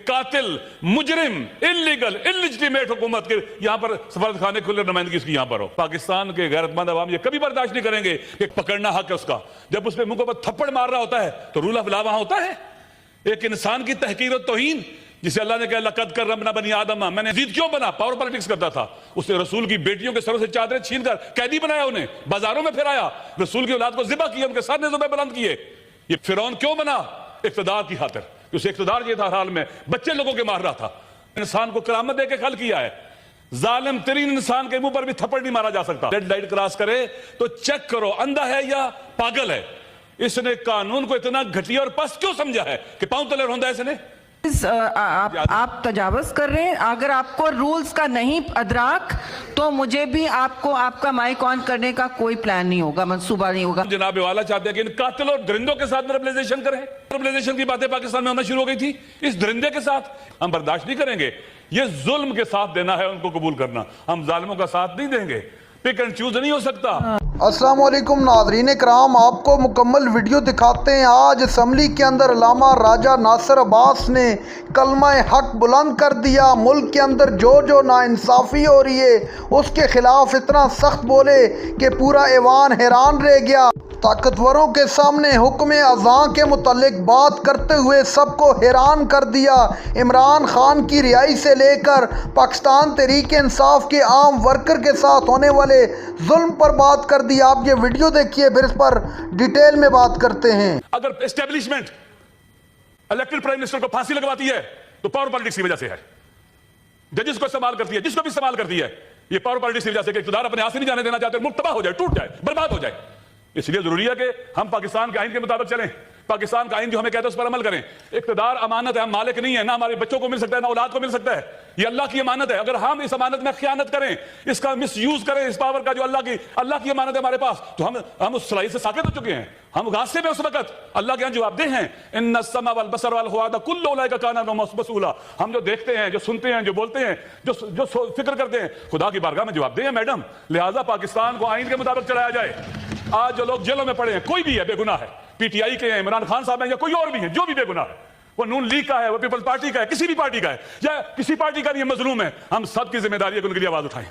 قاتل مجرم illegal illegitimate हुकूमत के यहाँ पर सफारत खाने खुले नुमाइंदगी इसकी यहाँ पर हो। पाकिस्तान के गैरतमंद अवाम ये कभी बर्दाश्त नहीं करेंगे कि पकड़ना हक है उसका, जब उसमें मुंह पर थप्पड़ मार रहा होता है तो रूल ऑफ लॉ वहां होता है। एक इंसान की तहकीर और तौहीन, जिसे अल्लाह ने कहा लक़द कररमना बनी आदम, मैंने अजीज क्यों बना, पावर पॉलिटिक्स करता था, उसने रसूल की बेटियों के सरों से चादरें छीनकर कैदी बनाया, उन्हें बाजारों में फिराया, रसूल की औलाद को ज़िबा किया, उनके सर ने ज़ुबान बुलंद किए। ये फिरौन क्यों बना? इक़्तिदार की खातिर, उसे इक़्तिदार ये था हाल में बच्चे लोगों के मार रहा था। इंसान को करामत दे के खल किया है, जालिम तरीन इंसान के मुंह पर भी थप्पड़ नहीं मारा जा सकता। रेड लाइट क्रॉस करे तो चेक करो अंधा है या पागल है। इसने कानून को इतना घटिया और पस्त क्यों समझा है कि पांव तले रौंदा है इसने। आप तजावुज़ कर रहे हैं। अगर आपको रूल्स का नहीं अदराक तो मुझे भी आपको आपका माइक ऑन करने का कोई प्लान नहीं होगा, मंसूबा नहीं होगा। जनाब वाला चाहते हैं कि इन कातिल और दरिंदों के साथ नॉर्मलाइजेशन करें। नॉर्मलाइजेशन की बातें पाकिस्तान में होना शुरू हो गई थी, इस दरिंदे के साथ हम बर्दाश्त नहीं करेंगे। ये जुल्म के साथ देना है, उनको कबूल करना, हम जालिमों का साथ नहीं देंगे। पिक एंड चूज नहीं हो सकता। अस्सलाम वालेकुम नाज़रीन कराम, आपको मुकम्मल वीडियो दिखाते हैं। आज असम्बली के अंदर अल्लामा राजा नासिर अब्बास ने कलमा हक बुलंद कर दिया। मुल्क के अंदर जो जो नाइंसाफ़ी हो रही है उसके खिलाफ इतना सख्त बोले कि पूरा ऐवान हैरान रह गया। ताकतवरों के सामने हुक्म अज़ां के मुतल्लिक बात करते हुए सबको हैरान कर दिया। इमरान खान की रिहाई से लेकर पाकिस्तान तहरीक इंसाफ के आम वर्कर के साथ होने वाले जुल्म पर बात कर दिया। आप ये वीडियो देखिए, फिर इस पर डिटेल में बात करते हैं। अगर एस्टेब्लिशमेंट इलेक्टेड प्राइम मिनिस्टर को फांसी लगवाती है तो पावर पॉलिटिक्स की वजह से है। जजिस को इस्तेमाल करती है, जिसको भी इस्तेमाल करती है, ये पावर पॉलिटिक्स की वजह से कि इक़्तिदार अपने हाथ से नहीं जाने देना चाहते, मुल्क तबाह हो जाए, टूट जाए, बर्बाद हो जाए। इसलिए जरूरी है कि हम पाकिस्तान के आइन के मुताबिक चलें। पाकिस्तान का आइन जो हमें कहता है उस पर अमल करें। इक़्तिदार अमानत है, हम मालिक नहीं है, ना हमारे बच्चों को मिल सकता है, ना औलाद को मिल सकता है। ये अल्लाह की अमानत है। अगर हम इस अमानत में खयानत करें, इसका मिसयूज करें, इस पावर का जो अल्लाह की अमानत है हमारे पास, तो हम उस सलाही से साकित हो चुके हैं। हम गासे में उस वक्त अल्लाह के यहाँ जवाबदेह हैं। इन्ना समा वल बसर वल फुआद कुल्लु उलाइका काना मसऊला। हम जो देखते हैं, जो सुनते हैं, जो बोलते हैं, जो फिक्र करते हैं, खुदा की बारगाह में जवाबदेह हैं मैडम। लिहाजा पाकिस्तान को आइन के मुताबिक चलाया जाए। आज जो लोग जेलों में पड़े हैं, कोई भी है बेगुनाह है, पीटीआई के हैं, इमरान खान साहब हैं, या कोई और भी है, जो भी बेगुनाह है, वो नून लीग का है, वो पीपल्स पार्टी का है, किसी भी पार्टी का है, या किसी पार्टी का नहीं मजलूम है, हम सब की जिम्मेदारी है कि उनके लिए आवाज उठाएं,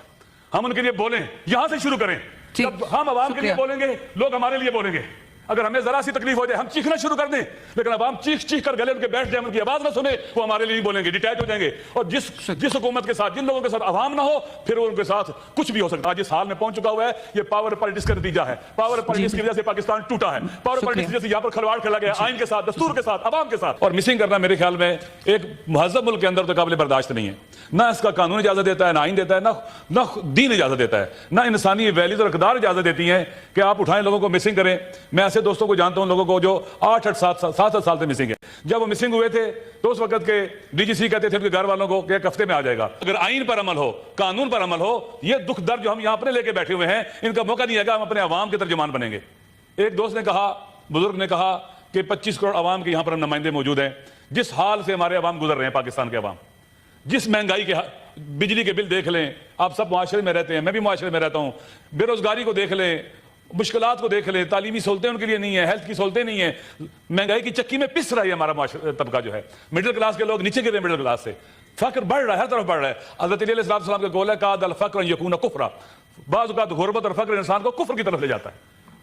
हम उनके लिए बोलें। यहां से शुरू करें। जब हम आवाम के लिए बोलेंगे, लोग हमारे लिए बोलेंगे। अगर हमें जरा सी तकलीफ हो जाए हम चीखना शुरू कर दें, लेकिन अब हम चीख चीख कर गले उनके बैठ जाए, उनकी आवाज ना सुने, वो हमारे लिए बोलेंगे, डिटैच हो जाएंगे। और जिस हुकूमत के साथ, जिन लोगों के साथ अवाम ना हो, फिर उनके साथ कुछ भी हो सकता है। आज इस हाल में पहुंच चुका हुआ है, ये पावर पॉलिटिक्स का नतीजा है। पावर पॉलिटिक्स की वजह से पाकिस्तान टूटा है। पावर पॉलिटिक्स की वजह से यहाँ पर खिलवाड़ खेला गया आइन के साथ, दस्तूर के साथ, अवाम के साथ। और मिसिंग करना मेरे ख्याल में एक महज़ब मुल्क के अंदर तो काबिल बर्दाश्त नहीं है। ना इसका कानून इजाजत देता है, ना आइन देता है, ना दीन इजाजत देता है, ना इंसानी वैल्यूज और इक़्तिदार इजाजत देती है कि आप उठाएं, लोगों को मिसिंग करें। मैं ऐसे दोस्तों को जानता हूं, लोगों को जो 8-7 साल से मिसिंग है। जब वो मिसिंग हुए थे तो उस वक्त के डीजीसी कहते थे उनके घर वालों को कि एक हफ्ते में आ जाएगा। अगर आइन पर अमल हो, कानून पर अमल हो, ये दुख दर्द जो हम यहां अपने लेके बैठे हुए हैं, इनका मौका नहीं आएगा हम अपने अवाम के तर्जुमान बनेंगे। एक दोस्त ने कहा, बुजुर्ग ने कहा कि 25 करोड़ अवाम के यहां पर नुमाइंदे मौजूद हैं। जिस हाल से हमारे अवाम गुजर रहे हैं, पाकिस्तान के अवाम, जिस महंगाई के, बिजली के बिल देख लें, आप सब मुआशरे में रहते हैं, मैं भी मुआशरे में रहता हूं, बेरोजगारी को देख लें, मुश्किलात को देख लें, तालीमी सहूलतें उनके लिए नहीं है, हेल्थ की सहूलतें नहीं है, महंगाई की चक्की में पिस रहा है हमारा तबका जो है। मिडिल क्लास के लोग नीचे गिर रहे हैं, मिडिल क्लास से फक्र बढ़ रहा है, हर तरफ बढ़ रहा है। हज़रत अली अलैहिस्सलाम का कौल है, कादल फक्र यकून कुफ्रा, बाज़ औक़ात गुर्बत और फक्र इंसान को कुफ्र की तरफ ले जाता है।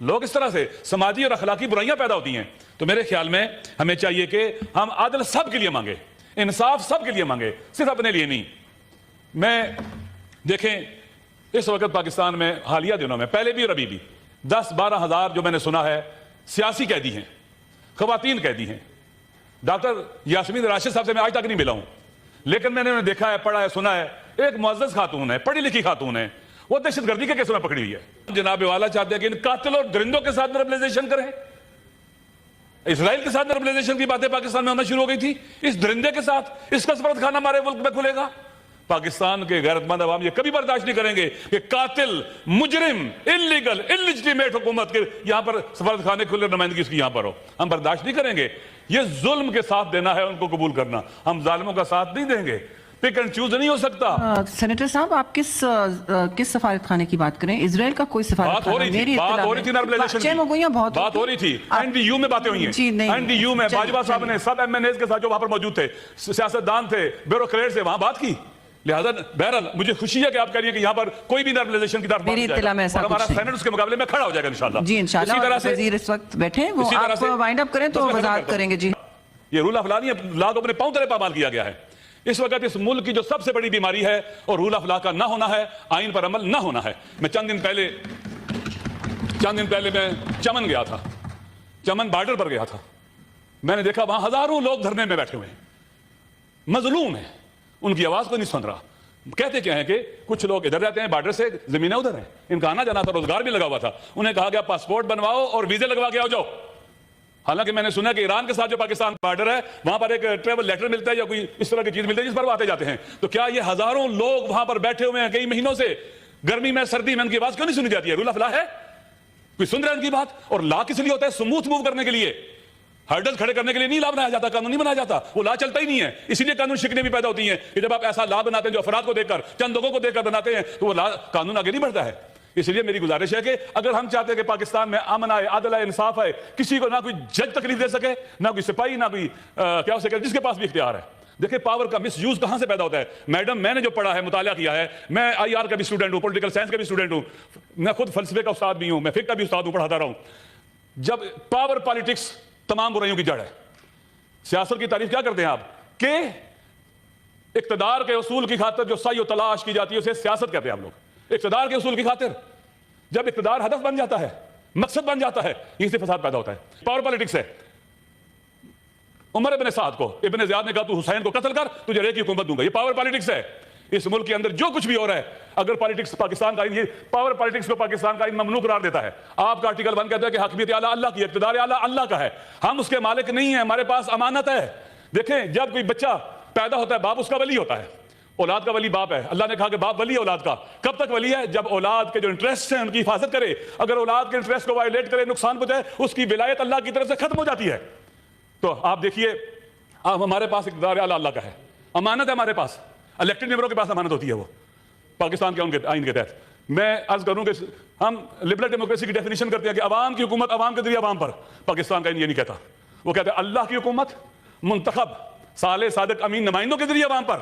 लोग इस तरह से समाजी और अखलाकी बुराइयां पैदा होती हैं। तो मेरे ख्याल में हमें चाहिए कि हम आदल सब के लिए मांगे, इंसाफ सब के लिए मांगे, सिर्फ अपने लिए नहीं। मैं देखें इस वक्त पाकिस्तान में हालिया दिनों में, पहले भी और अभी भी 10-12 हज़ार जो मैंने सुना है सियासी कैदी हैं, खवातीन कैदी हैं। डॉक्टर यास्मीन राशिद साहब से मैं आज तक नहीं मिला हूं, लेकिन मैंने उन्हें देखा है, पढ़ा है, सुना है। एक मुअज़्ज़ज़ खातून है, पढ़ी लिखी खातून है, वो दहशतगर्दी के केसों में पकड़ी हुई है। जनाब वाला चाहते हैं कि इन कातिल और दरिंदों के साथ नॉर्मलाइजेशन करें। इसराइल के साथ नॉर्मलाइजेशन की बातें पाकिस्तान में होना शुरू हो गई थी, इस दरिंदे के साथ इसका सफरत खाना हमारे मुल्क में खुलेगा। पाकिस्तान के गैरतमंद अवाम ये कभी बर्दाश्त नहीं करेंगे कि कातिल मुजरिम इलीगल इलिजिटिमेट हुकूमत के यहाँ पर सफारत खाने खुले नुमाइंदगी इसकी यहाँ पर हो। हम बर्दाश्त नहीं करेंगे। ये जुल्म के साथ देना है, उनको कबूल करना, हम जालिमों का साथ नहीं देंगे। पिक एंड चूज नहीं हो सकता। सेनेटर साहब, आप किस सफारत खाने की बात करें? इजराइल का कोई सफारत बात हो रही थी नॉर्मलाइजेशन की, बात हो रही थी, एनडीयू में बातें हुई हैं, एनडीयू में बाजवा साहब ने सब एमएनएस के साथ जो वहां पर मौजूद थे, सियासतदान थे, ब्यूरोक्रेट से वहां बात की। लिहाजा बहरहाल मुझे खुशी है कि आप कह रही हैं कि यहाँ पर कोई भी नॉर्मलाइजेशन की तरफ मेरी इत्तला में ऐसा हमारा सेनेट उसके मुकाबले में खड़ा हो जाएगा इंशाल्लाह। जी इंशाल्लाह। इसी तरह से वजीर इस वक्त बैठे हैं, वो आप वाइंड अप करें तो वजाहत करेंगे। जी, ये रूल ऑफ लॉ नहीं है, लॉ को अपने पांव तले पामाल किया गया है। इस वक्त इस मुल्क की जो सबसे बड़ी बीमारी है और रूल ऑफ लॉ का ना होना है, आइन पर अमल ना होना है। मैं चंद दिन पहले मैं चमन गया था, चमन बॉर्डर पर गया था। मैंने देखा वहां हजारों लोग धरने में बैठे हुए हैं, मजलूम है, उनकी आवाज को नहीं सुन रहा। कहते क्या है कि कुछ लोग इधर रहते हैं, बॉर्डर से जमीनें उधर हैं, इनका आना जाना था, रोजगार भी लगा हुआ था। उन्हें कहा गया पासपोर्ट बनवाओ और वीजे लगवा के आओ जाओ। हालांकि मैंने सुना कि ईरान के साथ जो पाकिस्तान बॉर्डर है वहां पर एक ट्रेवल लेटर मिलता है या कोई इस तरह की चीज मिलती है जिस पर वो आते जाते हैं। तो क्या ये हजारों लोग वहां पर बैठे हुए हैं कई महीनों से, गर्मी में सर्दी में, उनकी आवाज क्यों नहीं सुनी जाती है? रूल ऑफ लॉ है, कोई सुन रहा है उनकी बात? और लॉ किस लिए होता है? स्मूथ मूव करने के लिए, हर्डल खड़े करने के लिए नहीं लॉ बनाया जाता, कानून नहीं बनाया जाता। वो लॉ चलता ही नहीं है, इसीलिए कानून शिकने भी पैदा होती हैं कि जब आप ऐसा लॉ बनाते हैं जो अफराद को देखकर, चंद लोगों को देखकर बनाते हैं, तो वो लॉ कानून आगे नहीं बढ़ता है। इसलिए मेरी गुजारिश है कि अगर हम चाहते हैं कि पाकिस्तान में अमन आए, आदल आए, इंसाफ आए, किसी को ना कोई जज तकलीफ दे सके, ना कोई सिपाही, ना कोई क्या हो सके, जिसके पास भी इख्तियार है। देखिए पावर का मिस यूज कहां से पैदा होता है। मैडम, मैंने जो पढ़ा है, मुताला किया है, मैं IR का भी स्टूडेंट हूं, पॉलिटिकल साइंस का भी स्टूडेंट हूं, मैं खुद फलसफे का उस्ताद भी हूं, मैं फिक्र का भी उस्ताद हूं, पढ़ाता रहा हूं। जब पावर पॉलिटिक्स तमाम बुराइयों की जड़ है। सियासत की तारीफ क्या करते हैं आप कि इक्तदार के उसूल की खातिर जो सही तलाश की जाती है उसे सियासत कहते हैं हम लोग। इक्तदार के उसूल की खातिर जब इक्तदार हदफ बन जाता है, मकसद बन जाता है, यहीं से फसाद पैदा होता है। पावर पॉलिटिक्स है। उमर इब्न साद को इब्न ज़ियाद ने कहा तू हुसैन को कत्ल कर, तुझे रेत की हुकूमत दूंगा। ये पावर पॉलिटिक्स है। इस मुल्क के अंदर जो कुछ भी हो रहा है, अगर पॉलिटिक्स पाकिस्तान का, ये पावर पॉलिटिक्स को पाकिस्तान का ममनू करार देता है। आपका आर्टिकल 1 कहता है कि हकमियत आला अल्लाह की, इक़्तिदार आला अल्लाह का है, हम उसके मालिक नहीं है, हमारे पास अमानत है। देखें, जब कोई बच्चा पैदा होता है, बाप उसका वली होता है, औलाद का वली बाप है। अल्लाह ने कहा कि बाप वली है औलाद का। कब तक वली है? जब औलाद के जो इंटरेस्ट हैं उनकी हिफाजत करे। अगर औलाद के इंटरेस्ट को वायलेट करे, नुकसान पहुंचाए, उसकी विलायत अल्लाह की तरफ से खत्म हो जाती है। तो आप देखिए, आप हमारे पास इक़्तिदार आला अल्लाह का है, अमानत है हमारे पास, इलेक्टेड मेंबरों के पास अमानत होती है वो पाकिस्तान के उनके आइन के तहत। मैं अर्ज करूं कि हम लिबरल डेमोक्रेसी की डेफिनेशन करते हैं कि अवाम की हुकूमत अवाम के जरिए अवाम पर। पाकिस्तान का ये नहीं कहता, वो कहता है अल्लाह की हुकूमत मुंतखब साले सादिक अमीन नुमाइंदों के जरिए अवाम पर।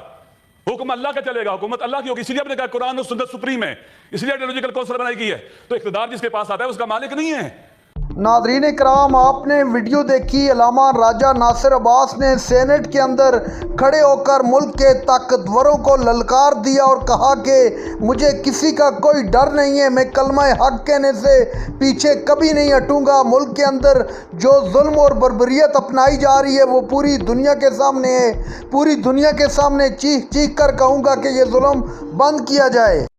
हुक्म अल्लाह का चलेगा, हुकूमत अल्लाह की होगी। इसलिए आपने कहा कुरान और सुन्नत सुप्रीम है, इसलिए आइडियोलॉजिकल कौंसिल बनाई गई है। तो इक़्तिदार जिसके पास आता है उसका मालिक नहीं है। नाज़रीन इकराम, आपने वीडियो देखी। अल्लामा राजा नासिर अब्बास ने सेनेट के अंदर खड़े होकर मुल्क के ताकतवरों को ललकार दिया और कहा कि मुझे किसी का कोई डर नहीं है, मैं कलमा हक कहने से पीछे कभी नहीं हटूंगा। मुल्क के अंदर जो जुल्म और बर्बरियत अपनाई जा रही है वो पूरी दुनिया के सामने है। पूरी दुनिया के सामने चीख चीख कर कहूँगा कि ये जुल्म बंद किया जाए।